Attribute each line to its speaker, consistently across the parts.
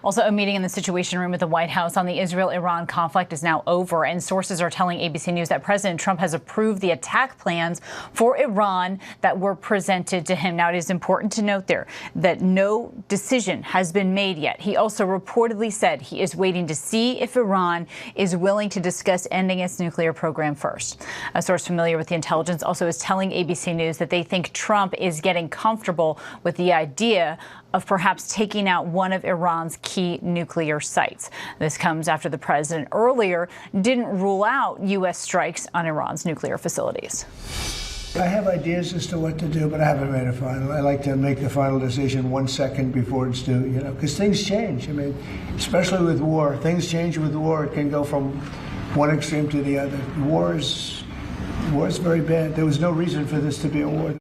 Speaker 1: Also, a meeting in the Situation Room at the White House on the Israel-Iran conflict is now over, and sources are telling ABC News that President Trump has approved the attack plans for Iran that were presented to him. Now, it is important to note there that no decision has been made yet. He also reportedly said he is waiting to see if Iran is willing to discuss ending its nuclear program first. A source familiar with the intelligence also is telling ABC News that they think Trump is getting comfortable with the idea of perhaps taking out one of Iran's key nuclear sites. This comes after the president earlier didn't rule out U.S. strikes on Iran's nuclear facilities.
Speaker 2: I have ideas as to what to do, but I haven't made a final. I like to make the final decision 1 second before it's due, because things change. I mean, especially with war, things change with war. It can go from one extreme to the other. War is very bad. There was no reason for this to be a war.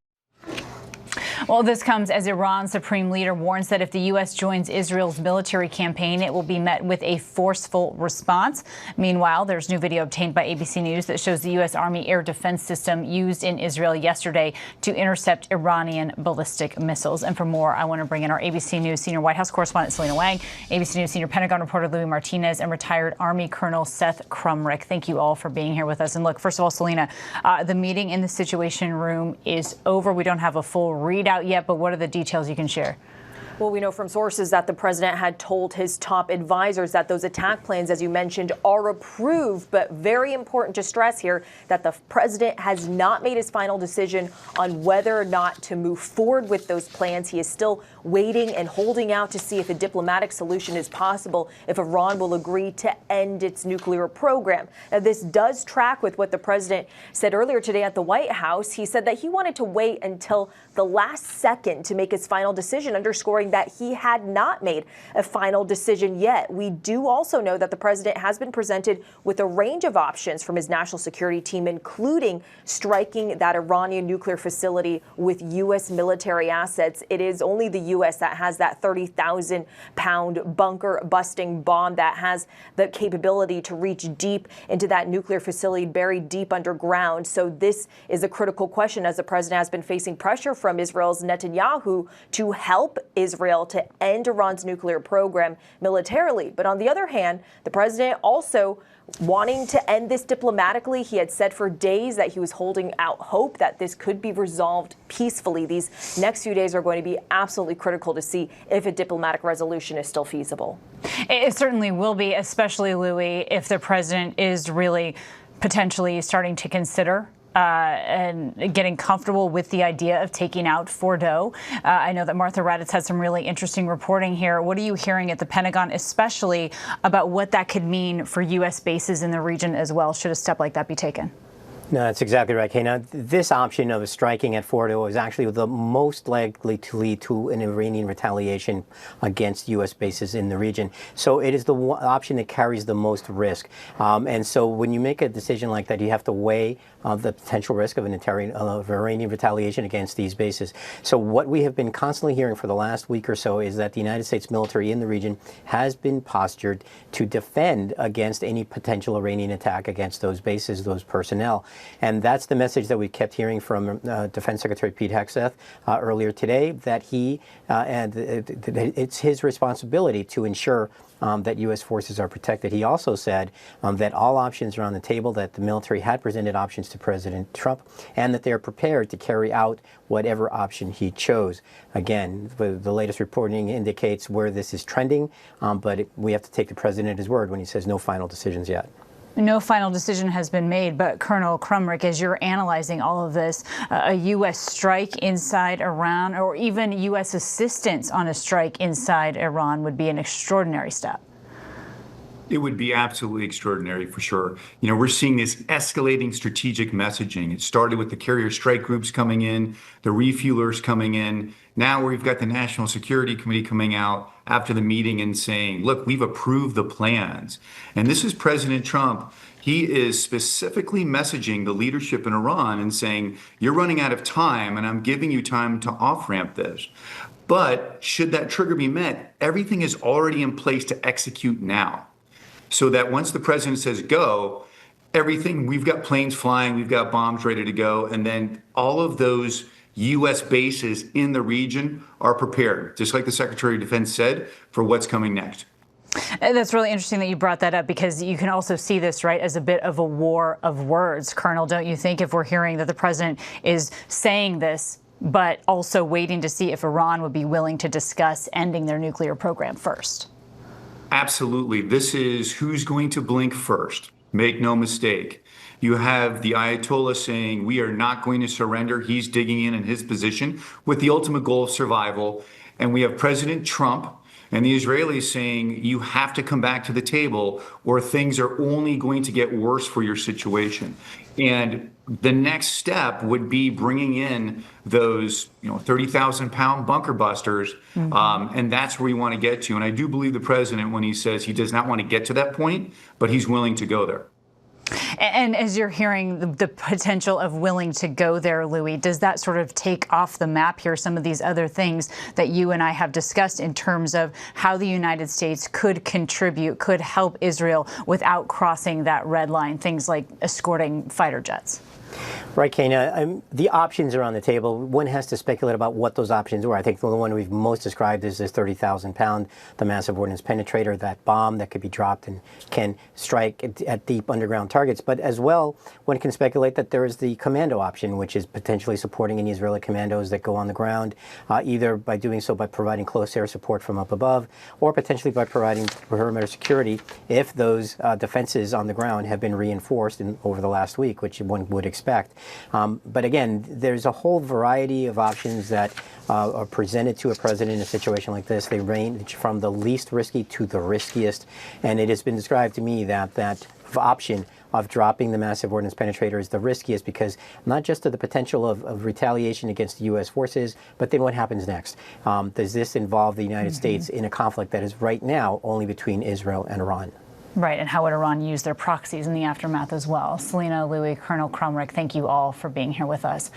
Speaker 1: Well, this comes as Iran's supreme leader warns that if the U.S. joins Israel's military campaign, it will be met with a forceful response. Meanwhile, there's new video obtained by ABC News that shows the U.S. Army air defense system used in Israel yesterday to intercept Iranian ballistic missiles. And for more, I want to bring in our ABC News senior White House correspondent Selena Wang, ABC News senior Pentagon reporter Louis Martinez, and retired Army Colonel Seth Crumrick. Thank you all for being here with us. And look, first of all, Selena, the meeting in the Situation Room is over. We don't have a full readout yet, but what are the details you can share?
Speaker 3: Well, we know from sources that the president had told his top advisors that those attack plans, as you mentioned, are approved. But very important to stress here that the president has not made his final decision on whether or not to move forward with those plans. He is still waiting and holding out to see if a diplomatic solution is possible, if Iran will agree to end its nuclear program. Now, this does track with what the president said earlier today at the White House. He said that he wanted to wait until the last second to make his final decision, underscoring that he had not made a final decision yet. We do also know that the president has been presented with a range of options from his national security team, including striking that Iranian nuclear facility with U.S. military assets. It is only the U.S. that has that 30,000-pound bunker-busting bomb that has the capability to reach deep into that nuclear facility buried deep underground. So this is a critical question as the president has been facing pressure from Israel's Netanyahu to help Israel to end Iran's nuclear program militarily. But on the other hand, the president also wanting to end this diplomatically. He had said for days that he was holding out hope that this could be resolved peacefully. These next few days are going to be absolutely critical to see if a diplomatic resolution is still feasible.
Speaker 1: It certainly will be, especially, Louis, if the president is really potentially starting to consider and getting comfortable with the idea of taking out Fordo. I know that Martha Raddatz had some really interesting reporting here. What are you hearing at the Pentagon, especially about what that could mean for U.S. bases in the region as well, should a step like that be taken?
Speaker 4: No, that's exactly right, Kay. Now, this option of striking at Fordo is actually the most likely to lead to an Iranian retaliation against U.S. bases in the region. So it is the option that carries the most risk. And so when you make a decision like that, you have to weigh the potential risk of Iranian retaliation against these bases. So what we have been constantly hearing for the last week or so is that the United States military in the region has been postured to defend against any potential Iranian attack against those bases, those personnel. And that's the message that we kept hearing from Defense Secretary Pete Hegseth earlier today, that it's his responsibility to ensure that U.S. forces are protected. He also said that all options are on the table, that the military had presented options to President Trump, and that they are prepared to carry out whatever option he chose. Again, the latest reporting indicates where this is trending, but we have to take the president at his word when he says no final decisions yet.
Speaker 1: No final decision has been made, but Colonel Crumrick, as you're analyzing all of this, a U.S. strike inside Iran or even U.S. assistance on a strike inside Iran would be an extraordinary step.
Speaker 5: It would be absolutely extraordinary for sure. You know, we're seeing this escalating strategic messaging. It started with the carrier strike groups coming in, the refuelers coming in. Now we've got the National Security Committee coming out after the meeting and saying, look, we've approved the plans. And this is President Trump. He is specifically messaging the leadership in Iran and saying, you're running out of time and I'm giving you time to off-ramp this. But should that trigger be met, everything is already in place to execute now. So that once the president says go, everything, we've got planes flying, we've got bombs ready to go, and then all of those U.S. bases in the region are prepared, just like the Secretary of Defense said, for what's coming next.
Speaker 1: And that's really interesting that you brought that up, because you can also see this, right, as a bit of a war of words. Colonel, don't you think, if we're hearing that the president is saying this, but also waiting to see if Iran would be willing to discuss ending their nuclear program first?
Speaker 5: Absolutely. This is who's going to blink first. Make no mistake. You have the Ayatollah saying, we are not going to surrender. He's digging in his position with the ultimate goal of survival. And we have President Trump and the Israelis saying, you have to come back to the table or things are only going to get worse for your situation. And the next step would be bringing in those 30,000-pound bunker busters. And that's where we want to get to. And I do believe the president when he says he does not want to get to that point, but he's willing to go there.
Speaker 1: And as you're hearing the potential of willing to go there, Louis, does that sort of take off the map here some of these other things that you and I have discussed in terms of how the United States could contribute, could help Israel without crossing that red line, things like escorting fighter jets?
Speaker 4: Right, Kayna. The options are on the table. One has to speculate about what those options were. I think the one we've most described is this 30,000-pound, the massive ordnance penetrator, that bomb that could be dropped and can strike at deep underground targets. But as well, one can speculate that there is the commando option, which is potentially supporting any Israeli commandos that go on the ground, either by doing so by providing close air support from up above, or potentially by providing perimeter security if those defenses on the ground have been reinforced over the last week, which one would expect. But again, there's a whole variety of options that are presented to a president in a situation like this. They range from the least risky to the riskiest. And it has been described to me that that option of dropping the massive ordnance penetrator is the riskiest, because not just of the potential of retaliation against the U.S. forces, but then what happens next? Does this involve the United States in a conflict that is right now only between Israel and Iran?
Speaker 1: Right, and how would Iran use their proxies in the aftermath as well? Selena, Louis, Colonel Crumrick, thank you all for being here with us.